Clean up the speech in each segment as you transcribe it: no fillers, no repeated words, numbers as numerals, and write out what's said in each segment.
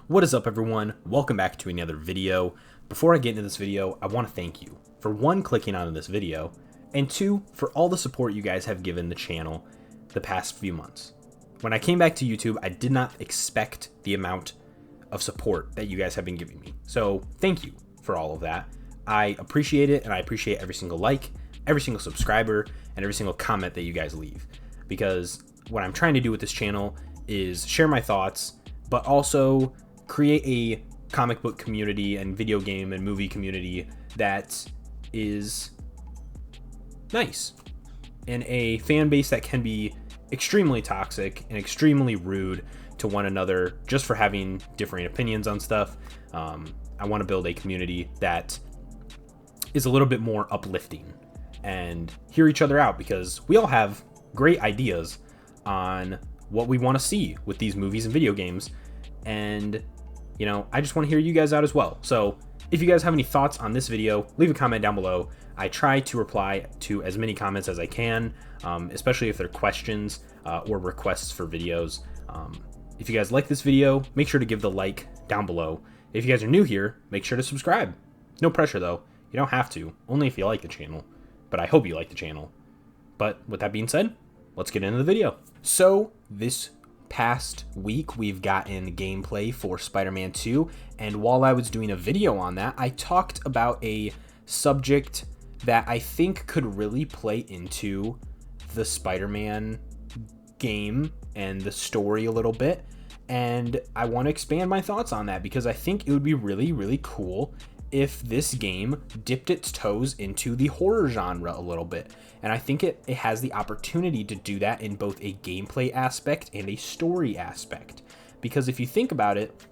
What is up, everyone? Welcome back to another video. Before I get into this video, I want to thank you for one, clicking on this video, and two, for all the support you guys have given the channel the past few months. When I came back to YouTube, I did not expect the amount of support that you guys have been giving me. So thank you for all of that. I appreciate it, and I appreciate every single like, every single subscriber, and every single comment that you guys leave. Because what I'm trying to do with this channel is share my thoughts, but also create a comic book community and video game and movie community that is nice, and a fan base that can be extremely toxic and extremely rude to one another just for having different opinions on stuff. I want to build a community that is a little bit more uplifting and hear each other out, because we all have great ideas on what we want to see with these movies and video games. And you know, I just want to hear you guys out as well. So if you guys have any thoughts on this video, leave a comment down below. I try to reply to as many comments as I can, especially if they're questions or requests for videos. If you guys like this video, make sure to give the like down below. If you guys are new here, make sure to subscribe. No pressure though. You don't have to, only if you like the channel. But I hope you like the channel. But with that being said, let's get into the video. So this past week we've gotten gameplay for Spider-Man 2, and while I was doing a video on that, I talked about a subject that I think could really play into the Spider-Man game and the story a little bit, and I want to expand my thoughts on that because I think it would be really cool if this game dipped its toes into the horror genre a little bit. And I think it has the opportunity to do that in both a gameplay aspect and a story aspect. Because if you think about it,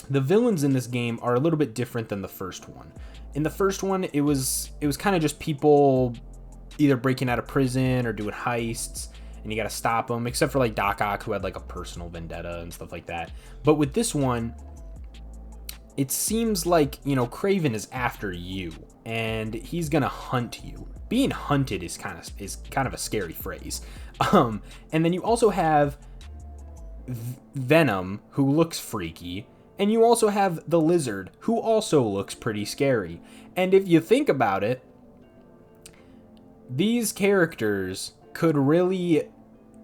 the villains in this game are a little bit different than the first one. In the first one, it was kind of just people either breaking out of prison or doing heists, and you got to stop them, except for like Doc Ock, who had like a personal vendetta and stuff like that. But with this one, it seems like, you know, Kraven is after you and he's gonna hunt you. Being hunted is kind of a scary phrase. And then you also have Venom, who looks freaky, and you also have the Lizard, who also looks pretty scary. And if you think about it, these characters could really,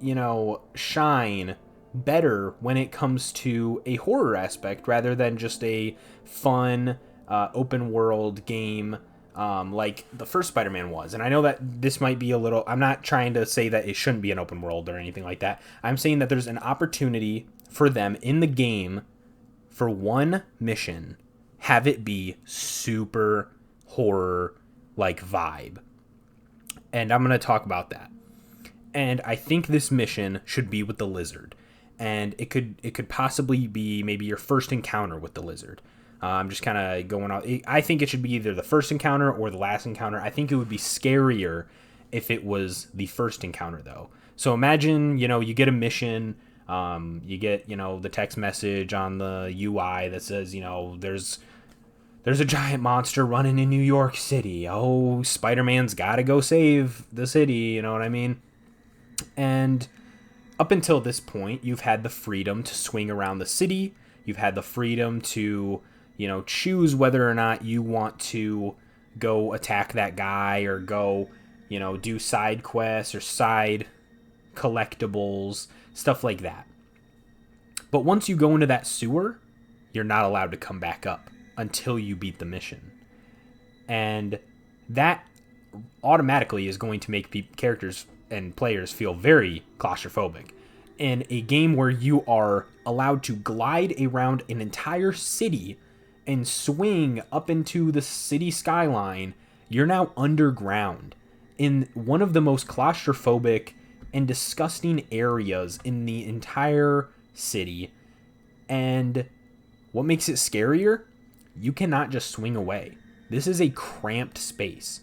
you know, shine better when it comes to a horror aspect rather than just a fun open world game like the first Spider-Man was. And I know that this might be a little, I'm not trying to say that it shouldn't be an open world or anything like that. I'm saying that there's an opportunity for them in the game for one mission, have it be super horror like vibe. And I'm going to talk about that. And I think this mission should be with the Lizard. And it could possibly be maybe your first encounter with the Lizard. I'm just kind of going out. I think it should be either the first encounter or the last encounter. I think it would be scarier if it was the first encounter, though. So imagine, you know, you get a mission, you get, you know, the text message on the UI that says, you know, there's a giant monster running in New York City. Oh, Spider-Man's got to go save the city. You know what I mean? And up until this point, you've had the freedom to swing around the city. You've had the freedom to, you know, choose whether or not you want to go attack that guy or go, you know, do side quests or side collectibles, stuff like that. But once you go into that sewer, you're not allowed to come back up until you beat the mission. And that automatically is going to make characters and players feel very claustrophobic. In a game where you are allowed to glide around an entire city and swing up into the city skyline, you're now underground in one of the most claustrophobic and disgusting areas in the entire city. And what makes it scarier? You cannot just swing away. This is a cramped space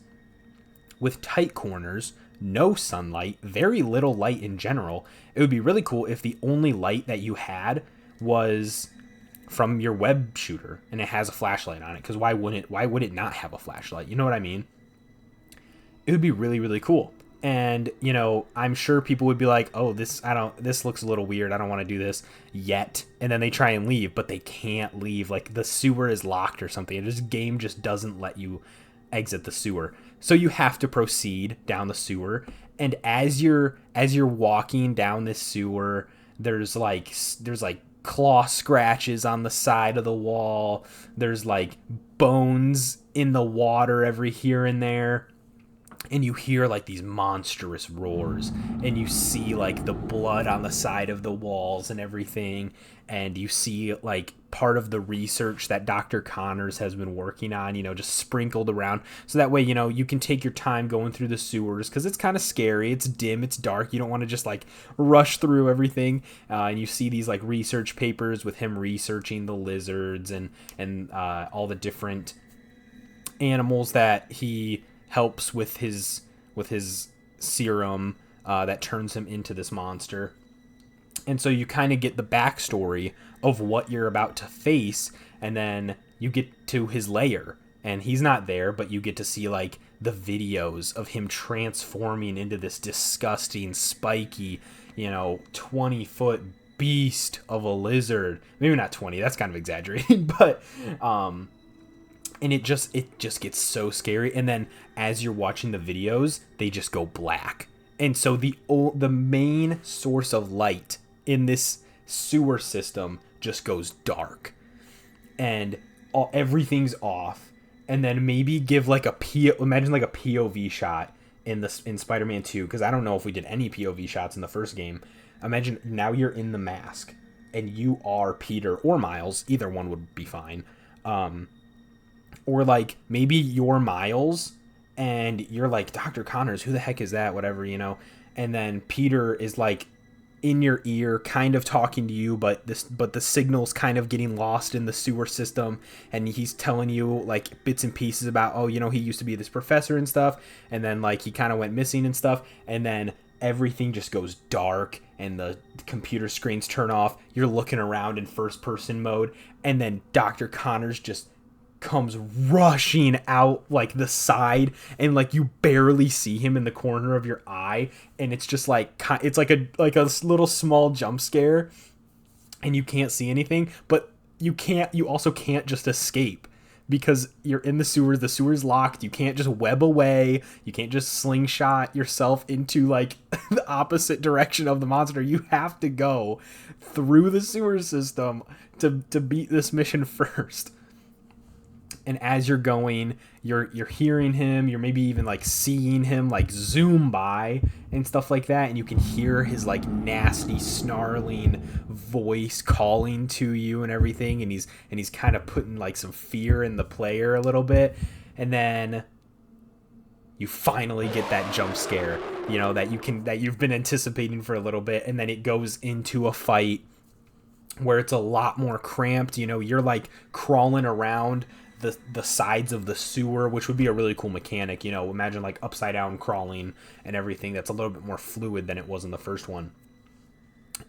with tight corners, no sunlight, very little light in general. It would be really cool if the only light that you had was from your web shooter and it has a flashlight on it, because why would it not have a flashlight? You know what I mean? It would be really cool. And, you know, I'm sure people would be like, oh, this looks a little weird. I don't want to do this yet. And then they try and leave, but they can't leave. Like, the sewer is locked or something. This game just doesn't let you exit the sewer. So you have to proceed down the sewer. And as you're walking down this sewer, there's like claw scratches on the side of the wall. There's like bones in the water every here and there. And you hear like these monstrous roars, and you see like the blood on the side of the walls and everything, and you see like part of the research that Dr. Connors has been working on, you know, just sprinkled around. So that way, you know, you can take your time going through the sewers, because it's kind of scary. It's dim, it's dark. You don't want to just like rush through everything. And you see these like research papers with him researching the lizards and all the different animals that he helps with his serum that turns him into this monster. And so you kind of get the backstory of what you're about to face, and then you get to his lair, and he's not there, but you get to see like the videos of him transforming into this disgusting, spiky, you know, 20-foot beast of a lizard. Maybe not 20, that's kind of exaggerating, but and it just gets so scary. And then as you're watching the videos, they just go black. And so the main source of light in this sewer system just goes dark, and everything's off. And then maybe give like imagine like a POV shot in Spider-Man 2, because I don't know if we did any POV shots in the first game. Imagine now you're in the mask and you are Peter or Miles, either one would be fine. Or like maybe you're Miles and you're like, Dr. Connors, who the heck is that? Whatever, you know. And then Peter is like in your ear, kind of talking to you, but the signal's kind of getting lost in the sewer system, and he's telling you like bits and pieces about, oh, you know, he used to be this professor and stuff, and then like he kind of went missing and stuff, and then everything just goes dark and the computer screens turn off. You're looking around in first person mode, and then Dr. Connors just comes rushing out like the side, and like you barely see him in the corner of your eye, and it's just like it's like a little small jump scare, and you can't see anything, but you also can't just escape, because you're in the sewer's locked. You can't just web away, you can't just slingshot yourself into like the opposite direction of the monster. You have to go through the sewer system to beat this mission first. And as you're going, you're hearing him, you're maybe even like seeing him like zoom by and stuff like that, and you can hear his like nasty snarling voice calling to you and everything, and he's kind of putting like some fear in the player a little bit. And then you finally get that jump scare, you know, that you've been anticipating for a little bit, and then it goes into a fight where it's a lot more cramped. You know, you're like crawling around the sides of the sewer, which would be a really cool mechanic. You know, imagine like upside down crawling and everything. That's a little bit more fluid than it was in the first one.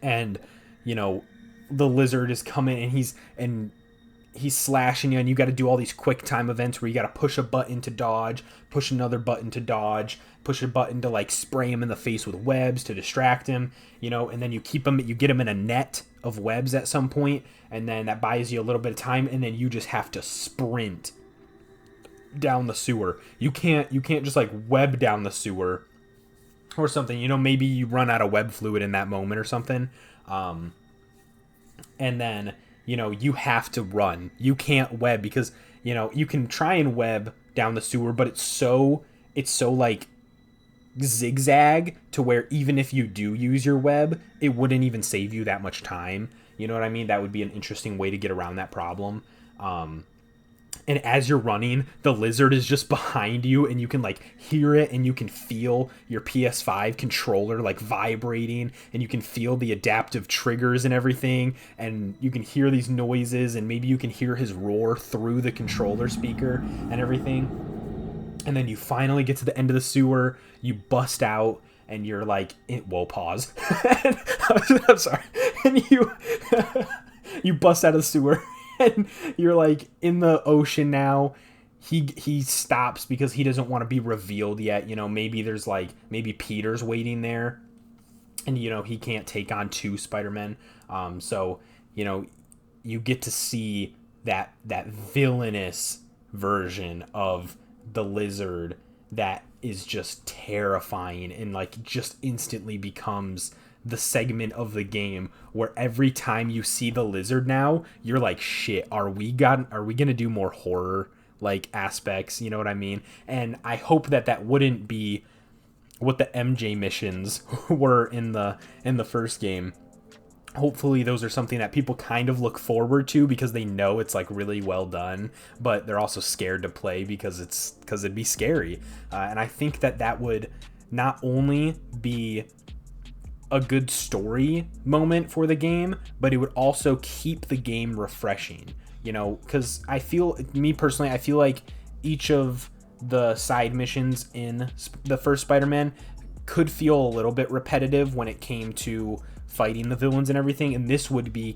And, you know, the lizard is coming, and he's slashing you, and you got to do all these quick time events where you got to push a button to dodge, push another button to dodge, push a button to like spray him in the face with webs to distract him, you know, and then you get him in a net of webs at some point, and then that buys you a little bit of time, and then you just have to sprint down the sewer. You can't just like web down the sewer or something, you know, maybe you run out of web fluid in that moment or something. And then, you know, you have to run. You can't web, because, you know, you can try and web down the sewer, but it's so like zigzag to where even if you do use your web, it wouldn't even save you that much time. You know what I mean? That would be an interesting way to get around that problem. And as you're running, the lizard is just behind you, and you can like hear it, and you can feel your PS5 controller like vibrating, and you can feel the adaptive triggers and everything, and you can hear these noises, and maybe you can hear his roar through the controller speaker and everything. And then you finally get to the end of the sewer, you bust out, and you're like, pause. I'm sorry. And you bust out of the sewer, and you're like in the ocean now. he stops because he doesn't want to be revealed yet. Maybe there's maybe Peter's waiting there, and he can't take on two Spider-Men. So you get to see that villainous version of the Lizard that is just terrifying and just instantly becomes the segment of the game where every time you see the Lizard now, you're like, shit, are we gonna do more horror aspects? You know what I mean? And I hope that wouldn't be what the MJ missions were in the first game. Hopefully those are something that people kind of look forward to because they know it's really well done, but they're also scared to play because it'd be scary. And I think that would not only be a good story moment for the game, but it would also keep the game refreshing, because I feel like each of the side missions in the first Spider-Man could feel a little bit repetitive when it came to fighting the villains and everything, and this would be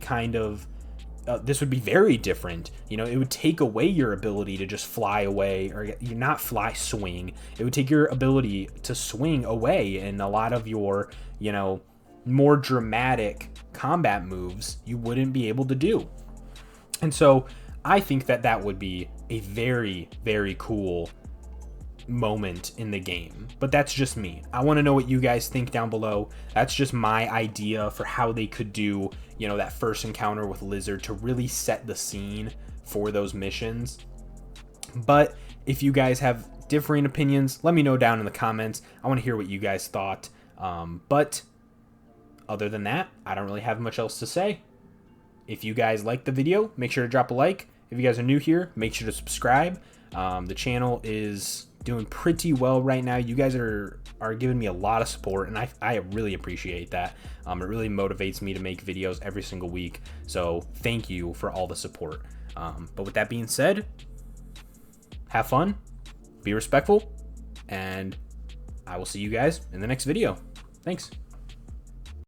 this would be very different. It would take away your ability to just fly away, or swing. It would take your ability to swing away, and a lot of your more dramatic combat moves you wouldn't be able to do. And so I think that would be a very, very cool moment in the game, but that's just me. I want to know what you guys think down below. That's just my idea for how they could do that first encounter with Lizard to really set the scene for those missions. But if you guys have differing opinions, let me know down in the comments. I want to hear what you guys thought. But other than that, I don't really have much else to say. If you guys liked the video, make sure to drop a like. If you guys are new here, make sure to subscribe. The channel is doing pretty well right now. You guys are giving me a lot of support, and I really appreciate that. It really motivates me to make videos every single week. So thank you for all the support. But with that being said, have fun, be respectful, and I will see you guys in the next video. Thanks.